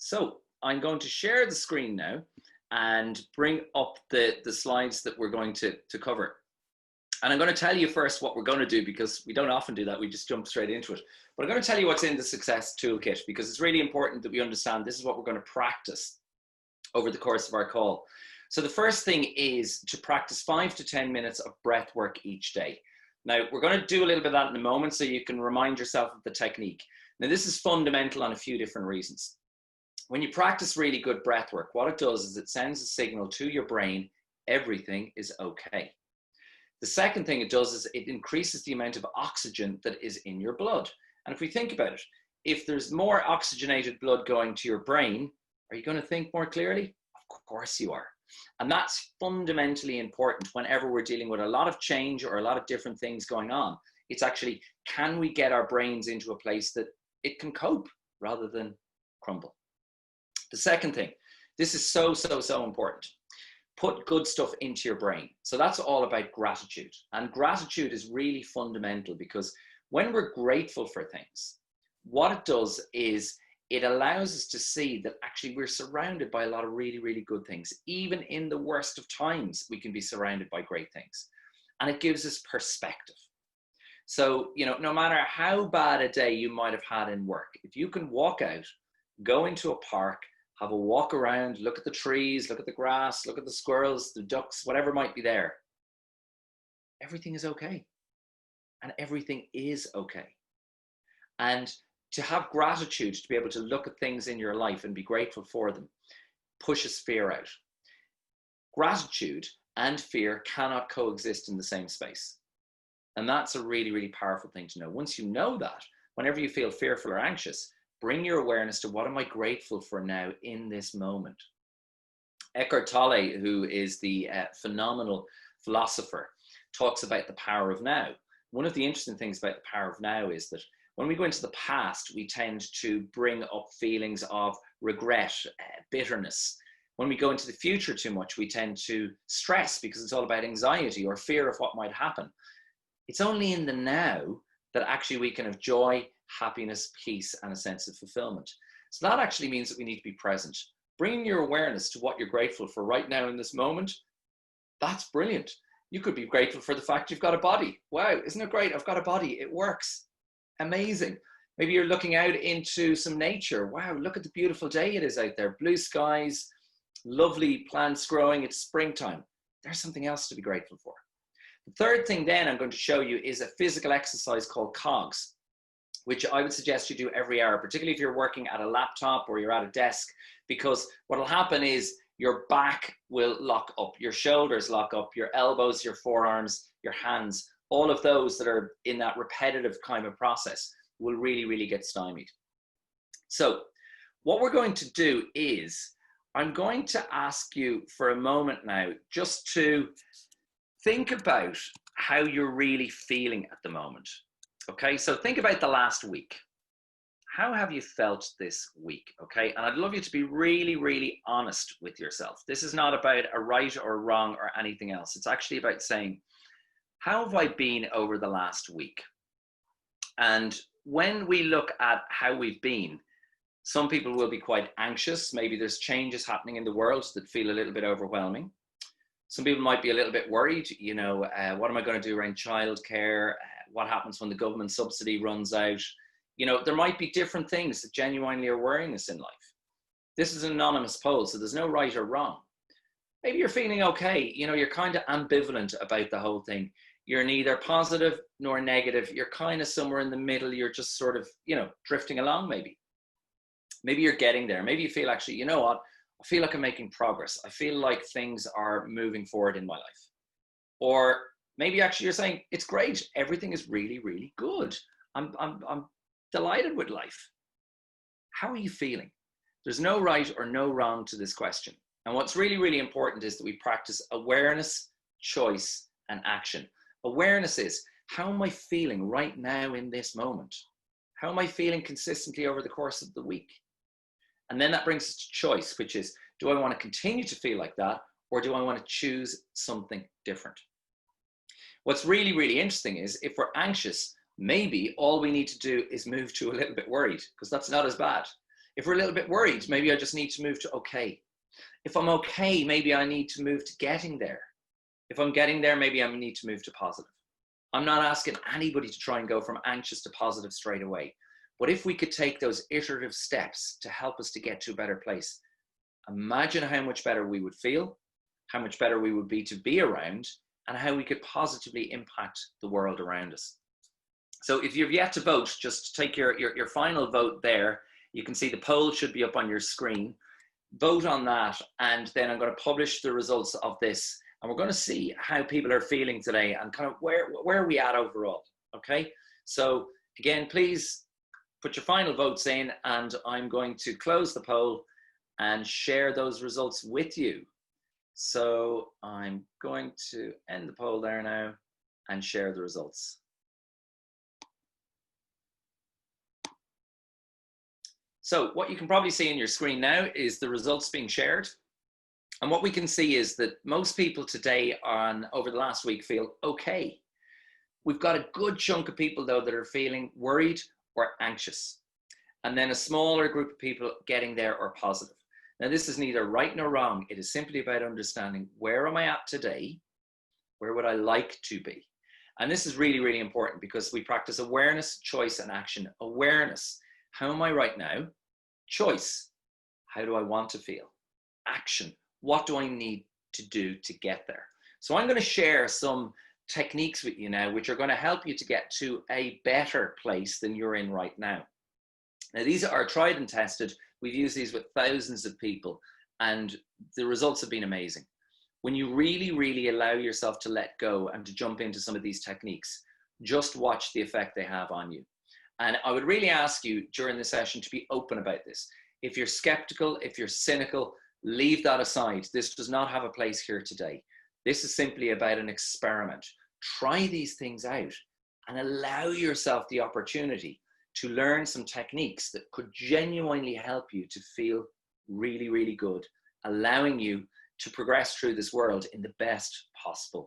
So I'm going to share the screen now and bring up the slides that we're going to cover. And I'm going to tell you first what we're going to do, because we don't often do that. We just jump straight into it. But I'm going to tell you what's in the Success Toolkit, because it's really important that we understand this is what we're going to practice over the course of our call. So the first thing is to practice 5 to 10 minutes of breath work each day. Now, we're going to do a little bit of that in a moment so you can remind yourself of the technique. Now, this is fundamental on a few different reasons. When you practice really good breath work, what it does is it sends a signal to your brain, everything is okay. The second thing it does is it increases the amount of oxygen that is in your blood. And if we think about it, if there's more oxygenated blood going to your brain, are you going to think more clearly? Of course you are. And that's fundamentally important whenever we're dealing with a lot of change or a lot of different things going on. It's actually, can we get our brains into a place that it can cope rather than crumble? The second thing, this is so important. Put good stuff into your brain. So that's all about gratitude. And gratitude is really fundamental, because when we're grateful for things, what it does is it allows us to see that actually we're surrounded by a lot of really good things. Even in the worst of times, we can be surrounded by great things. And it gives us perspective. So, no matter how bad a day you might have had in work, if you can walk out, go into a park, have a walk around, look at the trees, look at the grass, look at the squirrels, the ducks, whatever might be there, everything is okay. And everything is okay. And to have gratitude, to be able to look at things in your life and be grateful for them, pushes fear out. Gratitude and fear cannot coexist in the same space. And that's a really powerful thing to know. Once you know that, whenever you feel fearful or anxious, bring your awareness to what am I grateful for now in this moment. Eckhart Tolle, who is the phenomenal philosopher, talks about the power of now. One of the interesting things about the power of now is that when we go into the past, we tend to bring up feelings of regret, bitterness. When we go into the future too much, we tend to stress because it's all about anxiety or fear of what might happen. It's only in the now that actually we can have joy, happiness, peace, and a sense of fulfillment. So that actually means that we need to be present. Bringing your awareness to what you're grateful for right now in this moment, that's brilliant. You could be grateful for the fact you've got a body. Wow, isn't it great? I've got a body, it works. Amazing. Maybe you're looking out into some nature. Wow, look at the beautiful day it is out there. Blue skies, lovely plants growing, it's springtime. There's something else to be grateful for. The third thing then I'm going to show you is a physical exercise called COGS, which I would suggest you do every hour, particularly if you're working at a laptop or you're at a desk, because what will happen is your back will lock up, your shoulders lock up, your elbows, your forearms, your hands, all of those that are in that repetitive kind of process will really get stymied. So what we're going to do is I'm going to ask you for a moment now just to think about how you're really feeling at the moment. Okay, so think about the last week. How have you felt this week? Okay, and I'd love you to be really honest with yourself. This is not about a right or wrong or anything else. It's actually about saying, how have I been over the last week? And when we look at how we've been, some people will be quite anxious. Maybe there's changes happening in the world that feel a little bit overwhelming. Some people might be a little bit worried, what am I going to do around childcare? What happens when the government subsidy runs out? There might be different things that genuinely are worrying us in life. This is an anonymous poll, so there's no right or wrong. Maybe you're feeling okay. You're kind of ambivalent about the whole thing. You're neither positive nor negative. You're kind of somewhere in the middle. You're just sort of, drifting along maybe. Maybe you're getting there. Maybe you feel actually, you know what? I feel like I'm making progress. I feel like things are moving forward in my life. Or maybe actually you're saying, it's great. Everything is really good. I'm delighted with life. How are you feeling? There's no right or no wrong to this question. And what's really important is that we practice awareness, choice, and action. Awareness is, how am I feeling right now in this moment? How am I feeling consistently over the course of the week? And then that brings us to choice, which is, do I want to continue to feel like that, or do I want to choose something different? What's really interesting is, if we're anxious, maybe all we need to do is move to a little bit worried, because that's not as bad. If we're a little bit worried, maybe I just need to move to okay. If I'm okay, maybe I need to move to getting there. If I'm getting there, maybe I need to move to positive. I'm not asking anybody to try and go from anxious to positive straight away. But if we could take those iterative steps to help us to get to a better place, imagine how much better we would feel, how much better we would be to be around, and how we could positively impact the world around us. So if you've yet to vote, just take your final vote there. You can see the poll should be up on your screen. Vote on that, and then I'm going to publish the results of this, and we're going to see how people are feeling today and kind of where are we at overall. Okay, so again, please put your final votes in, and I'm going to close the poll and share those results with you. So I'm going to end the poll there now and share the results. So what you can probably see on your screen now is the results being shared. And what we can see is that most people today over the last week feel okay. We've got a good chunk of people though that are feeling worried or anxious. And then a smaller group of people getting there or positive. Now this is neither right nor wrong. It is simply about understanding, where am I at today? Where would I like to be? And this is really, really important because we practice awareness, choice, and action. Awareness. How am I right now? Choice. How do I want to feel? Action. What do I need to do to get there? So I'm going to share some techniques with you now, which are going to help you to get to a better place than you're in right now. Now, these are tried and tested. We've used these with thousands of people, and the results have been amazing. When you really, really allow yourself to let go and to jump into some of these techniques, just watch the effect they have on you. And I would really ask you during the session to be open about this. If you're skeptical, if you're cynical, leave that aside. This does not have a place here today. This is simply about an experiment. Try these things out and allow yourself the opportunity to learn some techniques that could genuinely help you to feel really, really good, allowing you to progress through this world in the best possible